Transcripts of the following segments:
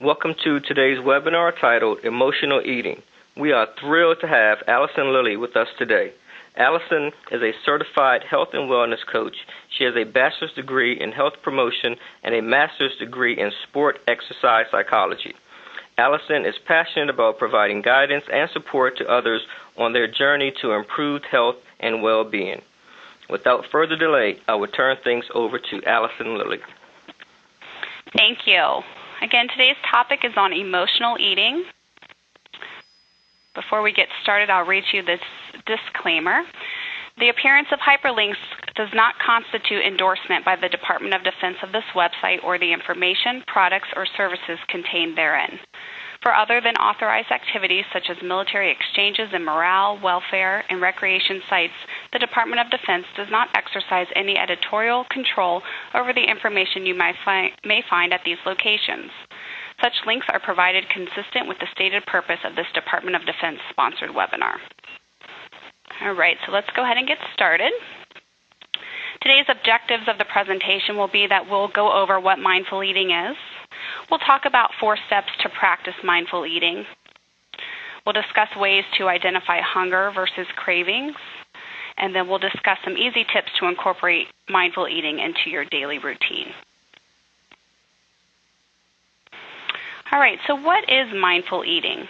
Welcome to today's webinar titled Emotional Eating. We are thrilled to have Allison Lilly with us today. Allison is a certified health and wellness coach. She has a bachelor's degree in health promotion and a master's degree in sport exercise psychology. Allison is passionate about providing guidance and support to others on their journey to improved health and well-being. Without further delay, I will turn things over to Allison Lilly. Thank you. Again, today's topic is on emotional eating. Before we get started, I'll read you this disclaimer. The appearance of hyperlinks does not constitute endorsement by the Department of Defense of this website or the information, products, or services contained therein. For other than authorized activities such as military exchanges and morale, welfare, and recreation sites, the Department of Defense does not exercise any editorial control over the information you may find at these locations. Such links are provided consistent with the stated purpose of this Department of Defense sponsored webinar. All right, so let's go ahead and get started. Today's objectives of the presentation will be that we'll go over what mindful eating is. We'll talk about 4 steps to practice mindful eating. We'll discuss ways to identify hunger versus cravings. And then we'll discuss some easy tips to incorporate mindful eating into your daily routine. All right, so what is mindful eating?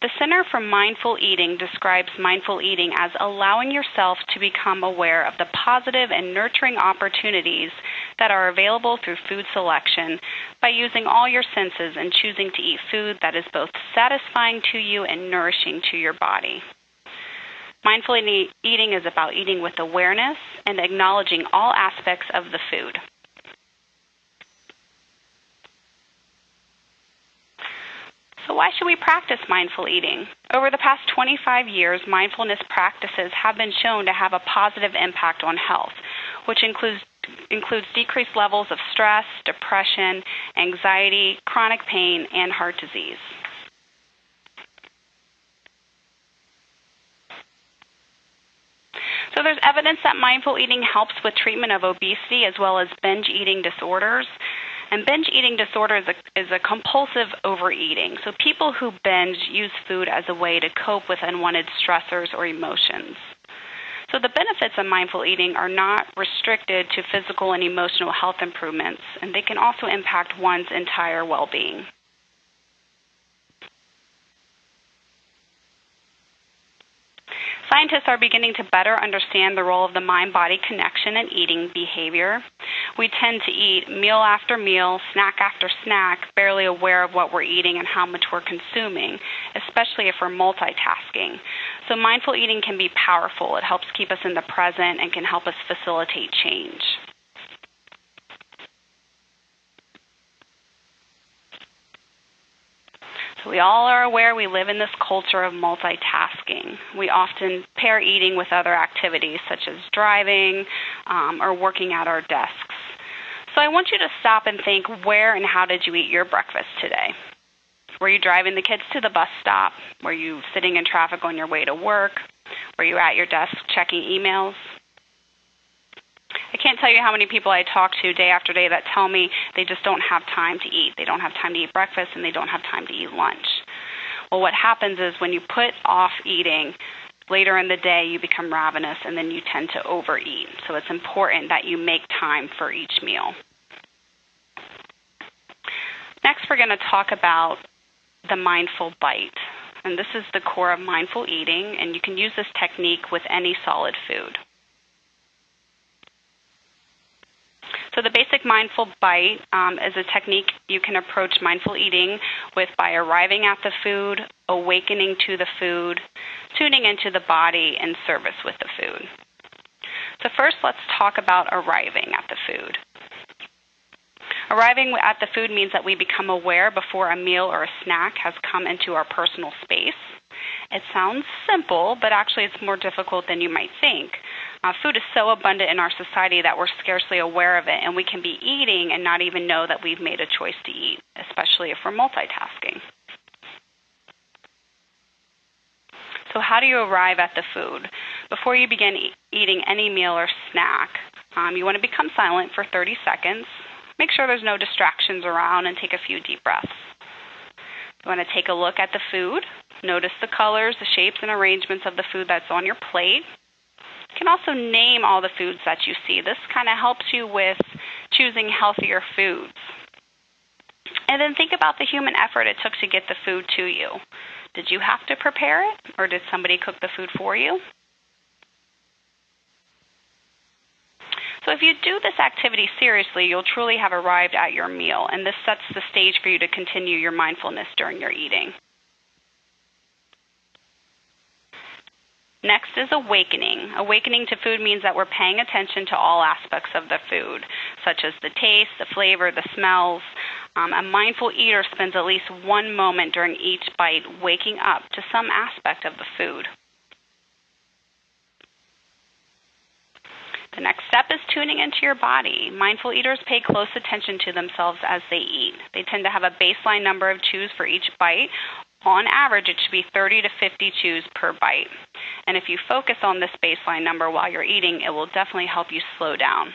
The Center for Mindful Eating describes mindful eating as allowing yourself to become aware of the positive and nurturing opportunities that are available through food selection by using all your senses and choosing to eat food that is both satisfying to you and nourishing to your body. Mindful eating is about eating with awareness and acknowledging all aspects of the food. So why should we practice mindful eating? Over the past 25 years, mindfulness practices have been shown to have a positive impact on health, which includes decreased levels of stress, depression, anxiety, chronic pain, and heart disease. So there's evidence that mindful eating helps with treatment of obesity as well as binge eating disorders. And binge eating disorder is a compulsive overeating. So people who binge use food as a way to cope with unwanted stressors or emotions. So the benefits of mindful eating are not restricted to physical and emotional health improvements, and they can also impact one's entire well-being. Scientists are beginning to better understand the role of the mind-body connection in eating behavior. We tend to eat meal after meal, snack after snack, barely aware of what we're eating and how much we're consuming, especially if we're multitasking. So mindful eating can be powerful. It helps keep us in the present and can help us facilitate change. So we all are aware we live in this culture of multitasking. We often pair eating with other activities such as driving or working at our desks. So I want you to stop and think, where and how did you eat your breakfast today? Were you driving the kids to the bus stop? Were you sitting in traffic on your way to work? Were you at your desk checking emails? I can't tell you how many people I talk to day after day that tell me they just don't have time to eat. They don't have time to eat breakfast and they don't have time to eat lunch. Well, what happens is when you put off eating, later in the day you become ravenous and then you tend to overeat. So it's important that you make time for each meal. Next, we're going to talk about the mindful bite. And this is the core of mindful eating, and you can use this technique with any solid food. So the basic mindful bite is a technique you can approach mindful eating with by arriving at the food, awakening to the food, tuning into the body, and service with the food. So first, let's talk about arriving at the food. Arriving at the food means that we become aware before a meal or a snack has come into our personal space. It sounds simple, but actually it's more difficult than you might think. Food is so abundant in our society that we're scarcely aware of it, and we can be eating and not even know that we've made a choice to eat, especially if we're multitasking. So how do you arrive at the food? Before you begin eating any meal or snack, you want to become silent for 30 seconds. Make sure there's no distractions around and take a few deep breaths. You want to take a look at the food. Notice the colors, the shapes, and arrangements of the food that's on your plate. You can also name all the foods that you see. This kind of helps you with choosing healthier foods. And then think about the human effort it took to get the food to you. Did you have to prepare it, or did somebody cook the food for you? So if you do this activity seriously, you'll truly have arrived at your meal, and this sets the stage for you to continue your mindfulness during your eating. Next is awakening. Awakening to food means that we're paying attention to all aspects of the food, such as the taste, the flavor, the smells. A mindful eater spends at least one moment during each bite waking up to some aspect of the food. The next step is tuning into your body. Mindful eaters pay close attention to themselves as they eat. They tend to have a baseline number of chews for each bite. On average, it should be 30 to 50 chews per bite. And if you focus on this baseline number while you're eating, it will definitely help you slow down.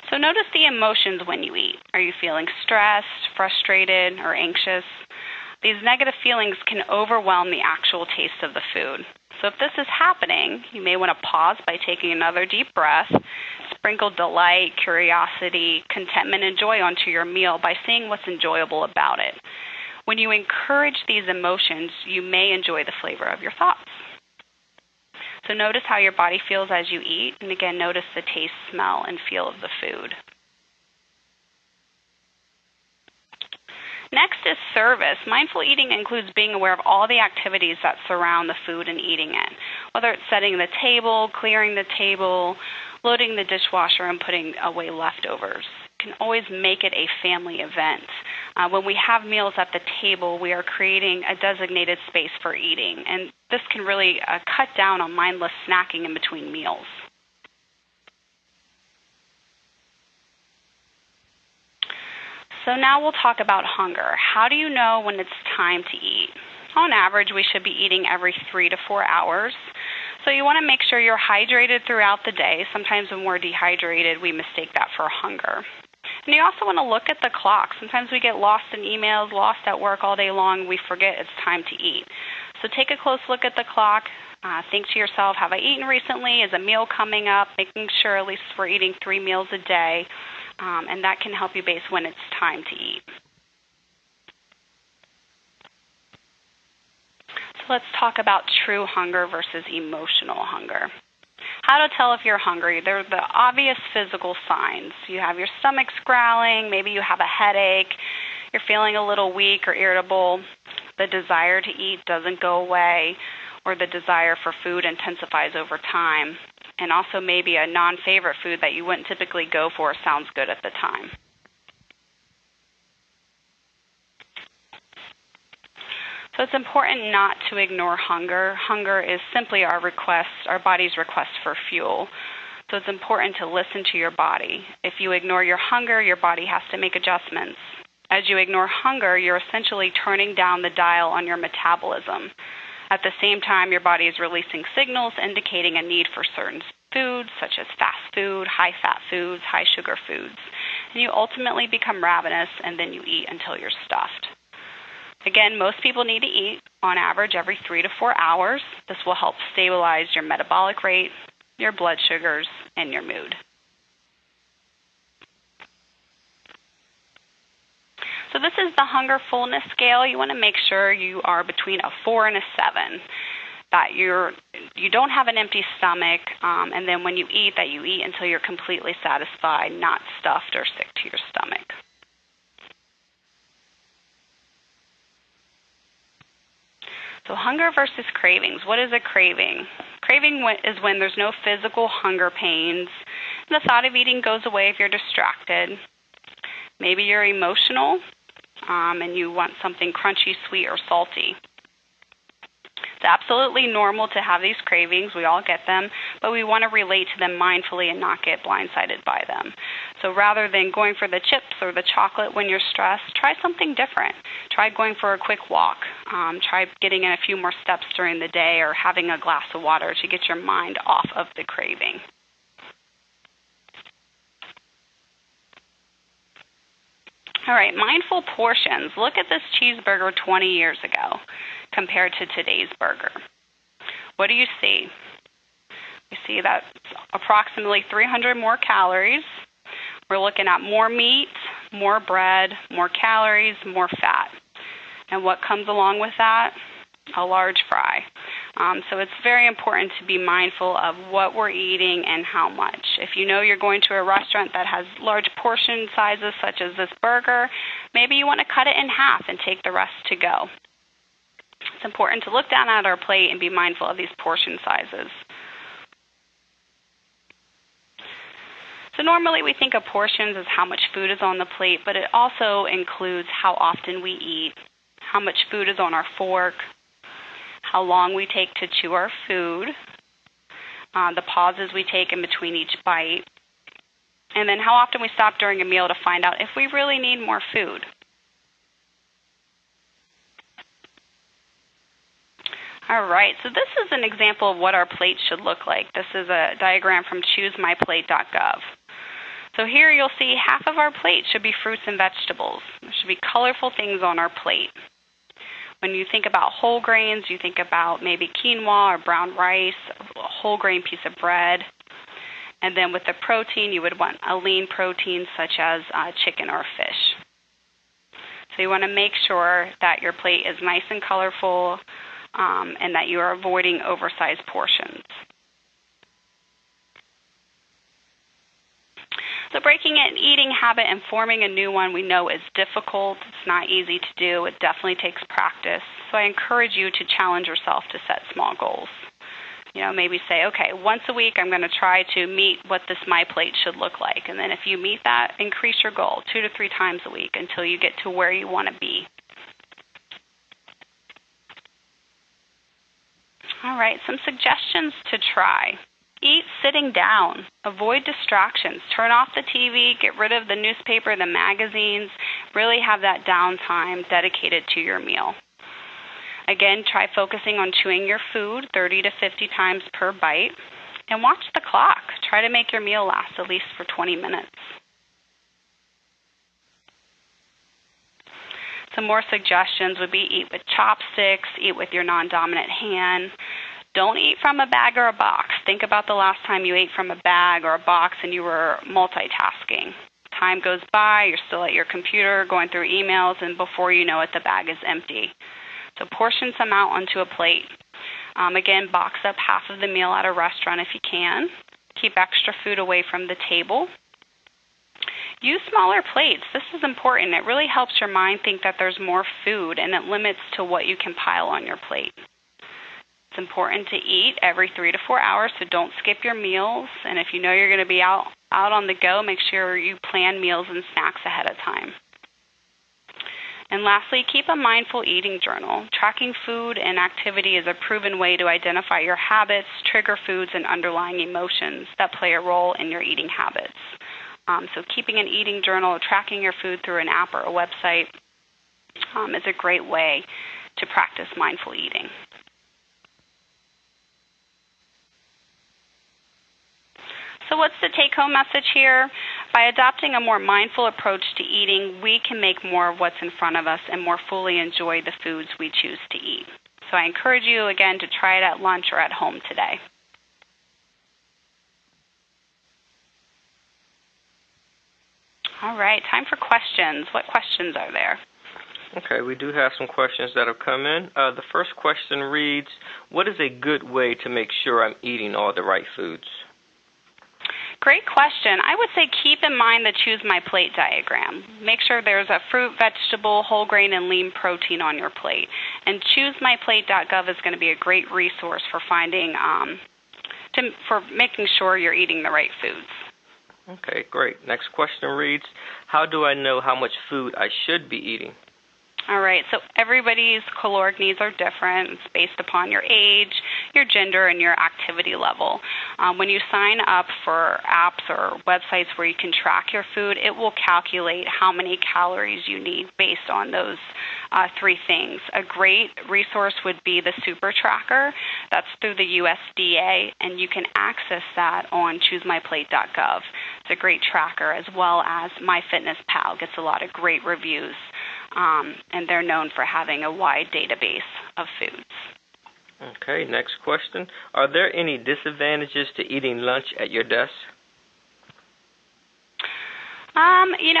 So notice the emotions when you eat. Are you feeling stressed, frustrated, or anxious? These negative feelings can overwhelm the actual taste of the food. So if this is happening, you may want to pause by taking another deep breath, sprinkle delight, curiosity, contentment, and joy onto your meal by seeing what's enjoyable about it. When you encourage these emotions, you may enjoy the flavor of your thoughts. So notice how your body feels as you eat, and again, notice the taste, smell, and feel of the food. Next is service. Mindful eating includes being aware of all the activities that surround the food and eating it, whether it's setting the table, clearing the table, loading the dishwasher, and putting away leftovers. You can always make it a family event. When we have meals at the table, we are creating a designated space for eating, and this can really cut down on mindless snacking in between meals. So now we'll talk about hunger. How do you know when it's time to eat? On average, we should be eating every 3 to 4 hours. So you want to make sure you're hydrated throughout the day. Sometimes when we're dehydrated, we mistake that for hunger. And you also want to look at the clock. Sometimes we get lost in emails, lost at work all day long. We forget it's time to eat. So take a close look at the clock. Think to yourself, have I eaten recently? Is a meal coming up? Making sure at least we're eating 3 meals a day. And that can help you base when it's time to eat. So let's talk about true hunger versus emotional hunger. How to tell if you're hungry. There are the obvious physical signs. You have your stomach growling, maybe you have a headache, you're feeling a little weak or irritable, the desire to eat doesn't go away, or the desire for food intensifies over time. And also maybe a non-favorite food that you wouldn't typically go for sounds good at the time. So it's important not to ignore hunger. Hunger is simply our body's request for fuel. So it's important to listen to your body. If you ignore your hunger, your body has to make adjustments. As you ignore hunger, you're essentially turning down the dial on your metabolism. At the same time, your body is releasing signals indicating a need for certain foods, such as fast food, high-fat foods, high-sugar foods. And you ultimately become ravenous, and then you eat until you're stuffed. Again, most people need to eat, on average, every 3 to 4 hours. This will help stabilize your metabolic rate, your blood sugars, and your mood. So this is the hunger fullness scale. You want to make sure you are between a 4 and a 7, that you don't have an empty stomach, and then when you eat, that you eat until you're completely satisfied, not stuffed or sick to your stomach. So hunger versus cravings. What is a craving? Craving is when there's no physical hunger pains. The thought of eating goes away if you're distracted. Maybe you're emotional, and you want something crunchy, sweet, or salty. It's absolutely normal to have these cravings. We all get them, but we want to relate to them mindfully and not get blindsided by them. So rather than going for the chips or the chocolate when you're stressed, try something different. Try going for a quick walk. Try getting in a few more steps during the day, or having a glass of water to get your mind off of the craving. All right, mindful portions. Look at this cheeseburger 20 years ago compared to today's burger. What do you see? You see that's approximately 300 more calories. We're looking at more meat, more bread, more calories, more fat. And what comes along with that? A large fry. So it's very important to be mindful of what we're eating and how much. If you know you're going to a restaurant that has large portion sizes such as this burger, maybe you want to cut it in half and take the rest to go. It's important to look down at our plate and be mindful of these portion sizes. So normally we think of portions as how much food is on the plate, but it also includes how often we eat, how much food is on our fork, how long we take to chew our food, the pauses we take in between each bite, and then how often we stop during a meal to find out if we really need more food. All right, so this is an example of what our plate should look like. This is a diagram from choosemyplate.gov. So here you'll see half of our plate should be fruits and vegetables. There should be colorful things on our plate. When you think about whole grains, you think about maybe quinoa or brown rice, a whole grain piece of bread. And then with the protein, you would want a lean protein such as chicken or fish. So you want to make sure that your plate is nice and colorful and that you are avoiding oversized portions. So breaking an eating habit and forming a new one we know is difficult. It's not easy to do. It definitely takes practice. So I encourage you to challenge yourself to set small goals. You know, maybe say, okay, once a week I'm going to try to meet what this My Plate should look like. And then if you meet that, increase your goal 2 to 3 times a week until you get to where you want to be. All right, some suggestions to try. Eat sitting down. Avoid distractions. Turn off the TV. Get rid of the newspaper, the magazines. Really have that downtime dedicated to your meal. Again, try focusing on chewing your food 30 to 50 times per bite. And watch the clock. Try to make your meal last at least for 20 minutes. Some more suggestions would be eat with chopsticks, eat with your non-dominant hand. Don't eat from a bag or a box. Think about the last time you ate from a bag or a box and you were multitasking. Time goes by, you're still at your computer going through emails, and before you know it, the bag is empty. So portion some out onto a plate. Again, box up half of the meal at a restaurant if you can. Keep extra food away from the table. Use smaller plates. This is important. It really helps your mind think that there's more food, and it limits to what you can pile on your plate. It's important to eat every 3 to 4 hours, so don't skip your meals. And if you know you're going to be out on the go, make sure you plan meals and snacks ahead of time. And lastly, keep a mindful eating journal. Tracking food and activity is a proven way to identify your habits, trigger foods, and underlying emotions that play a role in your eating habits. So keeping an eating journal, tracking your food through an app or a website is a great way to practice mindful eating. So what's the take-home message here? By adopting a more mindful approach to eating, we can make more of what's in front of us and more fully enjoy the foods we choose to eat. So I encourage you, again, to try it at lunch or at home today. All right, time for questions. What questions are there? Okay, we do have some questions that have come in. The first question reads, what is a good way to make sure I'm eating all the right foods? Great question. I would say keep in mind the Choose My Plate diagram. Make sure there's a fruit, vegetable, whole grain, and lean protein on your plate. And choosemyplate.gov is going to be a great resource for finding, for making sure you're eating the right foods. Okay, great. Next question reads, how do I know how much food I should be eating? All right, so everybody's caloric needs are different. It's based upon your age, your gender, and your activity level. When you sign up for apps or websites where you can track your food, it will calculate how many calories you need based on those three things. A great resource would be the Super Tracker. That's through the USDA, and you can access that on choosemyplate.gov. It's a great tracker, as well as MyFitnessPal gets a lot of great reviews. And they're known for having a wide database of foods. Okay, next question. Are there any disadvantages to eating lunch at your desk?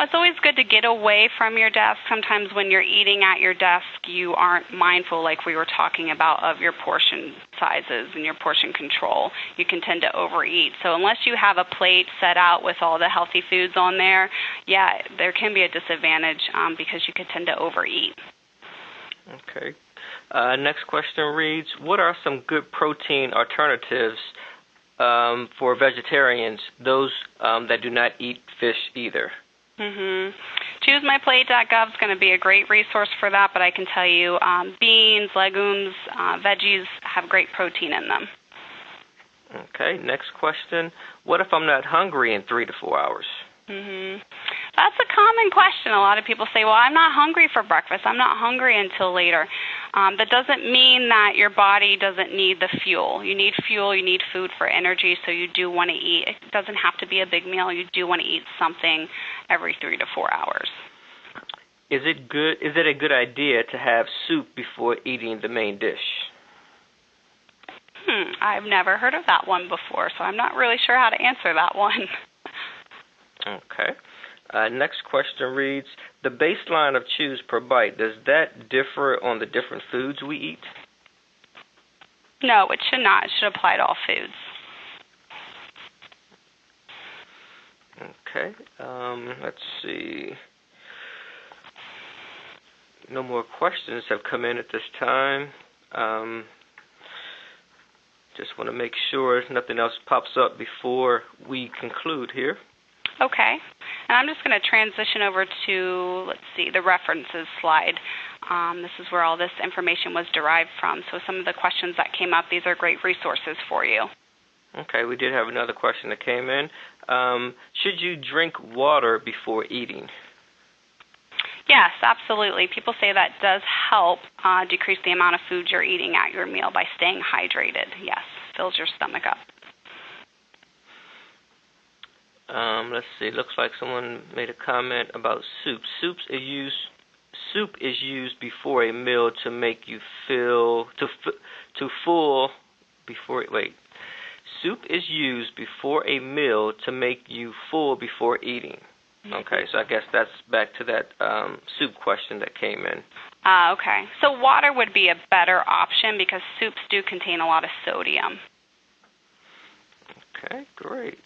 It's always good to get away from your desk. Sometimes when you're eating at your desk, you aren't mindful, like we were talking about, of your portion sizes and your portion control. You can tend to overeat. So unless you have a plate set out with all the healthy foods on there, yeah, there can be a disadvantage because you could tend to overeat. Okay. Next question reads, what are some good protein alternatives for vegetarians, those that do not eat fish either? ChooseMyPlate.gov is going to be a great resource for that, but I can tell you beans, legumes, veggies have great protein in them. Okay, next question. What if I'm not hungry in 3 to 4 hours? That's a common question. A lot of people say, well, I'm not hungry for breakfast. I'm not hungry until later. That doesn't mean that your body doesn't need the fuel. You need fuel. You need food for energy, so you do want to eat. It doesn't have to be a big meal. You do want to eat something every 3 to 4 hours. Is it a good idea to have soup before eating the main dish? I've never heard of that one before, so I'm not really sure how to answer that one. Okay. Next question reads, the baseline of chews per bite, does that differ on the different foods we eat? No, it should not. It should apply to all foods. Okay. Let's see. No more questions have come in at this time. Just want to make sure nothing else pops up before we conclude here. Okay. And I'm just going to transition over to, let's see, the references slide. This is where all this information was derived from. So some of the questions that came up, these are great resources for you. Okay, we did have another question that came in. Should you drink water before eating? Yes, absolutely. People say that does help decrease the amount of food you're eating at your meal by staying hydrated. Yes, fills your stomach up. Let's see. Looks like someone made a comment about soup. Soup is used before a meal to make you feel full before. Wait. Soup is used before a meal to make you full before eating. Okay, so I guess that's back to that soup question that came in. Okay. So water would be a better option because soups do contain a lot of sodium. Okay, great.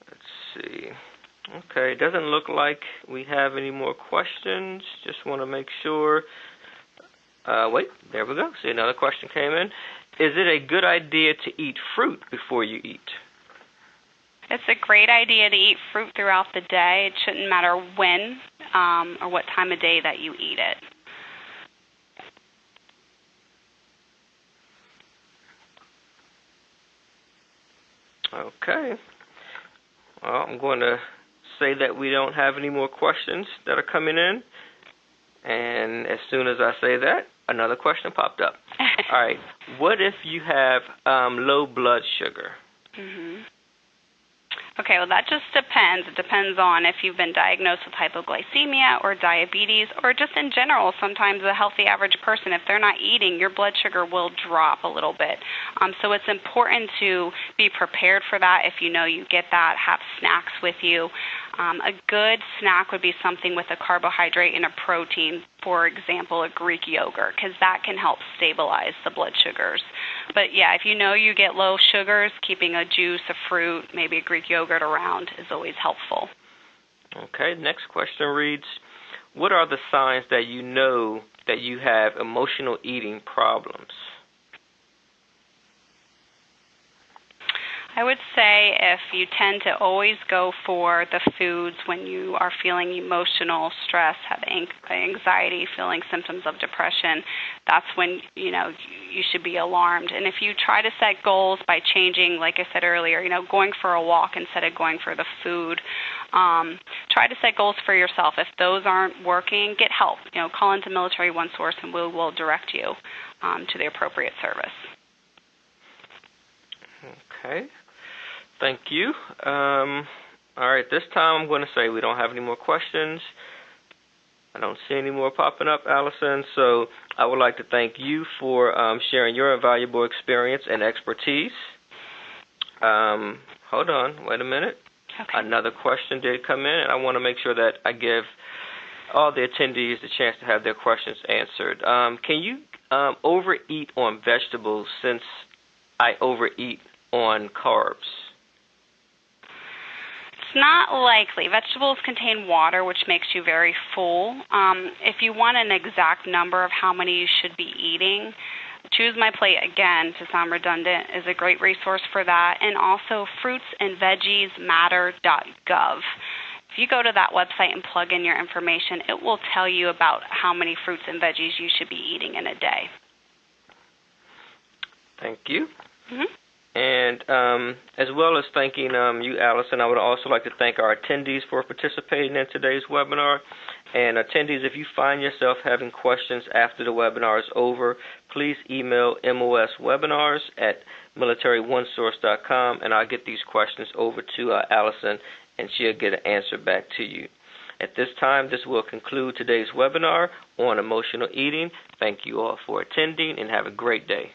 Let's see. Okay, it doesn't look like we have any more questions. Just want to make sure. Wait, there we go. See, another question came in. Is it a good idea to eat fruit before you eat? It's a great idea to eat fruit throughout the day. It shouldn't matter when or what time of day that you eat it. Okay. Well, I'm going to say that we don't have any more questions that are coming in. And as soon as I say that, another question popped up. All right. What if you have low blood sugar? Okay, well, that just depends. It depends on if you've been diagnosed with hypoglycemia or diabetes or just in general. Sometimes a healthy average person, if they're not eating, your blood sugar will drop a little bit. So it's important to be prepared for that. If you know you get that, have snacks with you. A good snack would be something with a carbohydrate and a protein, for example, a Greek yogurt, because that can help stabilize the blood sugars. But, yeah, if you know you get low sugars, keeping a juice, a fruit, maybe a Greek yogurt around is always helpful. Okay, next question reads, what are the signs that you know that you have emotional eating problems? I would say if you tend to always go for the foods when you are feeling emotional stress, have anxiety, feeling symptoms of depression, that's when, you should be alarmed. And if you try to set goals by changing, like I said earlier, going for a walk instead of going for the food, try to set goals for yourself. If those aren't working, get help. Call into Military One Source and we will direct you to the appropriate service. Okay. Thank you. All right, this time I'm going to say we don't have any more questions. I don't see any more popping up, Allison, so I would like to thank you for sharing your invaluable experience and expertise. Hold on, wait a minute. Okay. Another question did come in, and I want to make sure that I give all the attendees the chance to have their questions answered. Can you overeat on vegetables since I overeat on carbs? It's not likely. Vegetables contain water, which makes you very full. If you want an exact number of how many you should be eating, Choose My Plate, again, to sound redundant, is a great resource for that, and also fruitsandveggiesmatter.gov. If you go to that website and plug in your information, it will tell you about how many fruits and veggies you should be eating in a day. Thank you. Mm-hmm. And as well as thanking you, Allison, I would also like to thank our attendees for participating in today's webinar. And attendees, if you find yourself having questions after the webinar is over, please email moswebinar@militaryonesource.com, and I'll get these questions over to Allison, and she'll get an answer back to you. At this time, this will conclude today's webinar on emotional eating. Thank you all for attending, and have a great day.